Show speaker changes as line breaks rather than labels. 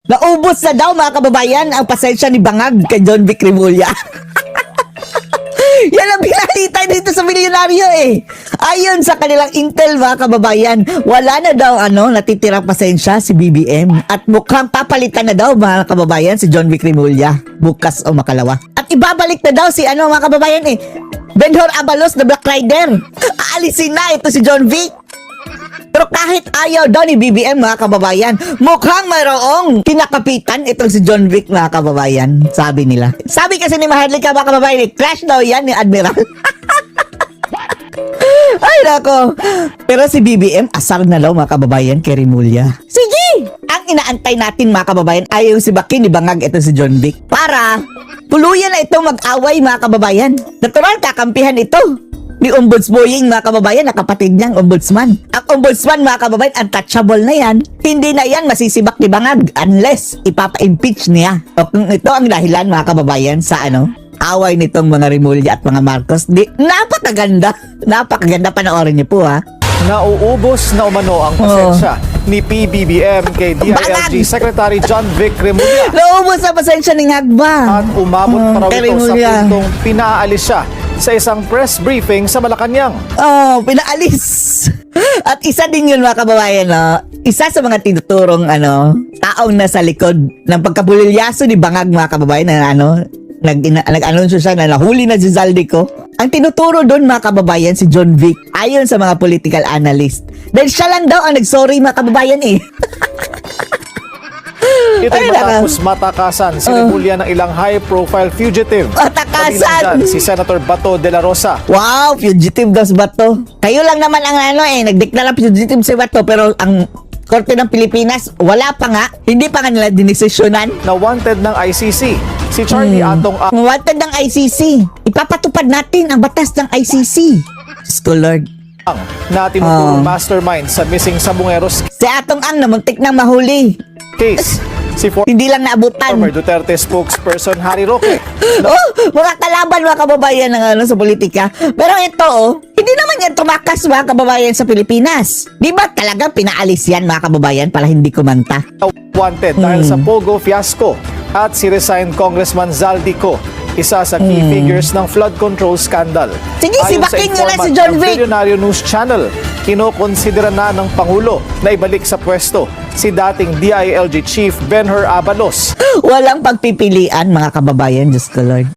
Naubos na daw mga kababayan ang pasensya ni Bangag kay John Vic Remulla. Yan ang pinalita dito sa milyonaryo eh. Ayon sa kanilang intel mga kababayan, wala na daw natitirang pasensya si BBM at mukhang papalitan na daw mga kababayan si John Vic Remulla bukas o makalawa. At ibabalik na daw si mga kababayan Benhur Abalos na Black Rider. Aalisin na ito si John Vic. Pero kahit ayaw daw ni BBM mga kababayan, mukhang mayroong kinakapitan itong si John Vic mga kababayan, sabi nila. Sabi kasi ni Maharlika mga kababayan, crash daw yan ni Admiral. Ay nako. Pero si BBM asar na daw mga kababayan kay Remulla. Sige! Ang inaantay natin mga kababayan ay yung si Baki ni Bangag ito si John Vic. Para tuluyan na itong mag-away mga kababayan. Natural kakampihan ito ni Ombudsboying mga kababayan na kapatid niyang ombudsman. Ang ombudsman mga kababayan, untouchable na yan. Hindi na yan masisibak ni Bangag unless ipapa-impeach niya. O kung ito ang dahilan mga kababayan sa away nitong mga Remulla at mga Marcos. Napakaganda panoorin niyo po ha.
Nauubos na umano ang pasensya ni PBBM kay DILG Secretary John Vic Remulla.
Naubos sa pasensya ni Ngagba.
At umabot pa raw
kay
ito sa
Remulla.
puntong pinaalis siya sa isang press briefing sa Malacanang.
Pinaalis. At isa din yun mga kababayan, isa sa mga tinuturong taong nasa likod ng pagkabulilyaso ni Bangag mga kababayan na nag-anunsyo siya na nahuli na si Zaldico. Ang tinuturo doon mga kababayan si John Vic ayon sa mga political analyst. Dahil siya lang daw ang nagsorry mga kababayan
Ito'y matapos matakasan si Remulla ng ilang high-profile fugitive.
Matakasan!
Kabilang dyan, si Senator Bato de la Rosa.
Wow, fugitive daw si Bato. Kayo lang naman ang nagdeklara fugitive si Bato pero ang Korte ng Pilipinas, wala pa nga, hindi pa nga nila dinesisyonan.
Na wanted ng ICC. Si Charlie Atong
Wanted ng ICC. Ipapatupad natin ang batas ng ICC. Diyos ko, Lord.
na tinuturong mastermind sa missing Sabongeros
Si Atong Ang namuntik nang mahuli.
case. Si
Hindi lang naabutan.
former Duterte spokesperson Harry Roque.
Mga kalaban mga kababayan ng sa politika. Pero ito, hindi naman yan tumakas mga kababayan sa Pilipinas. Di ba talaga pinaalis yan mga kababayan para hindi kumanta?
Wanted dahil sa Pogo fiasco at si resigned Congressman Zaldico, isa sa key figures ng flood control scandal.
Sige,
Ayon sa
sibakin nyo na si
informant
John
ng
Vic.
Billionaire News Channel, kinokonsidera na ng Pangulo na ibalik sa pwesto si dating DILG Chief Benhur Abalos.
Walang pagpipilian mga kababayan, Diyos ko Lord.